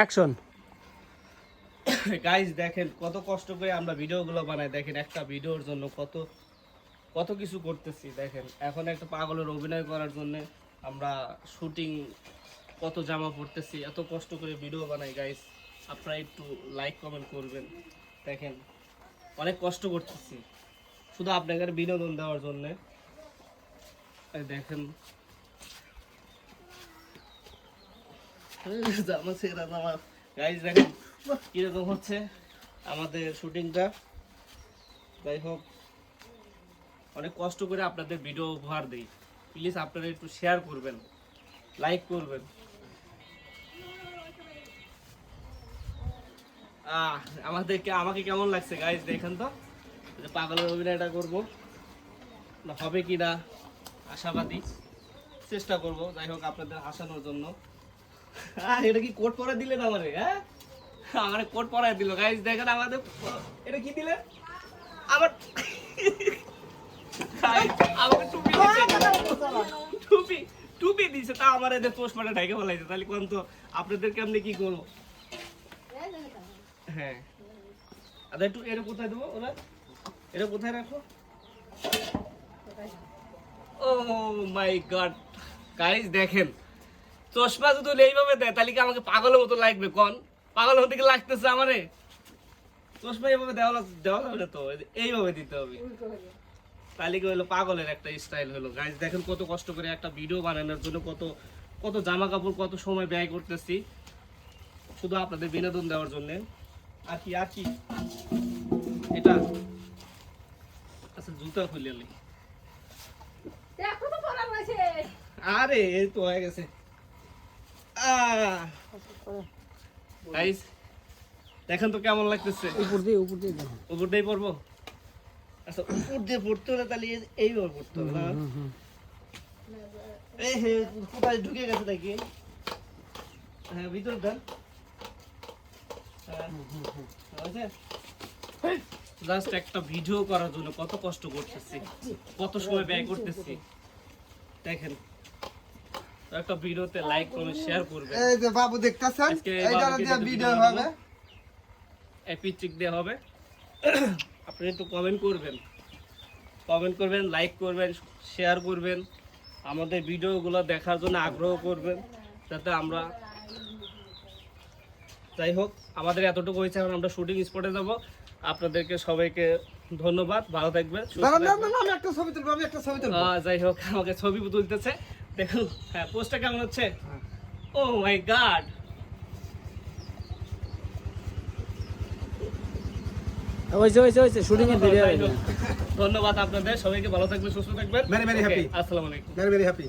Action. Guys দেখেন কত কষ্ট করে আমরা ভিডিওগুলো বানাই, দেখেন একটা ভিডিওর জন্য কত কত কিছু করতেছি। দেখেন এখন একটা পাগলের অভিনয় করার জন্য আমরা শুটিং কত জামা পড়তেছি, এত কষ্ট করে ভিডিও বানাই। গাইস আপনারা একটু লাইক কমেন্ট করবেন। দেখেন অনেক কষ্ট করতেছি শুধু আপনাদের বিনোদন দেওয়ার জন্য। দেখেন জামা ছেড়া জামা। গাইস দেখেন কিরকম হচ্ছে আমাদের শুটিংটা। যাই হোক অনেক কষ্ট করে আপনাদের ভিডিও উপহার দিই, প্লিজ আপনারা একটু শেয়ার করবেন, লাইক করবেন। আমাকে কেমন লাগছে গাইস দেখেন তো, যে পাগলের অভিনয়টা করবো না হবে কি না আশাবাদী, চেষ্টা করব। যাই হোক আপনাদের হাসানোর জন্য। এটা কি কোট পরা দিলেন আমারে? হ্যাঁ আমার কোট পরাই দিল। গাইস দেখেন আমাদের এটা কি দিলে আমার আমাকে টুপি দিয়েছে, টুপি টুপি দিয়েছে, তা আমার এদের চশমাটা ঢেকে ফেলাইছে। তাহলে কোন তো আপনাদের কেমনি কি করবো? হ্যাঁ আচ্ছা একটু এটা কোথায় দেবো, ওরা এটা কোথায় রাখো? ও মাই গড গাইস দেখেন চশমা যদি এইভাবে দেয় তাহলে কি আমাকে পাগলের মতো লাগবে? কোন পাগলের মতো কি লাগতেছে আমারে? চশমা এইভাবে দেওয়া যাবে না তো, এইভাবে দিতে হবে। তাহলে কি হলো পাগলের একটা স্টাইল হলো। গাইস দেখেন কত কষ্ট করে একটা ভিডিও বানানোর জন্য কত কত জামা কাপড় কত সময় ব্যয় করতেছি শুধু আপনাদের বিনোদন দেওয়ার জন্য। আর কি এটা আচ্ছা জুতা খুলে নি। আরে এই তো হয়ে গেছে। গাইস দেখেন তো কেমন লাগতেছে। উপর দিয়ে পড়বো। আচ্ছা উপর দিয়ে পড়তে হলে তাহলে এইভাবে পড়তে হবে না? এই হে কোথায় ঢুকে গেছে নাকি? হ্যাঁ ভিতর দেন। জাস্ট একটা ভিডিও করার জন্য কত কষ্ট করতেছি, কত সময় ব্যয় করতেছি। দেখেন একটা ভিডিওতে লাইক কমেন্ট শেয়ার করবেন। এই যে বাবু দেখতাছেন, এইটা দিয়ে ভিডিও হবে, এপিচিক দিয়ে হবে। আপনি একটু কমেন্ট করবেন, লাইক করবেন, শেয়ার করবেন, আমাদের ভিডিওগুলো দেখার জন্য আগ্রহ করবেন যাতে আমরা। যাই হোক আমাদের এতটুকু হয়েছে, এখন আমরা শুটিং স্পটে যাব। আপনাদেরকে সবাইকে ধন্যবাদ, ভালো থাকবেন। আমি একটা ছবি তুলবো। যাই হোক আমাকে ছবি তুলতেছে দেখুন। হ্যাঁ পোস্টটা কেমন হচ্ছে? ও মাই গড হয়েছে শুটিং এর ভিডিও। ধন্যবাদ আপনাদের সবাইকে, ভালো থাকবেন, সুস্থ থাকবেন। Very very happy. আসসালামু আলাইকুম। Very very happy.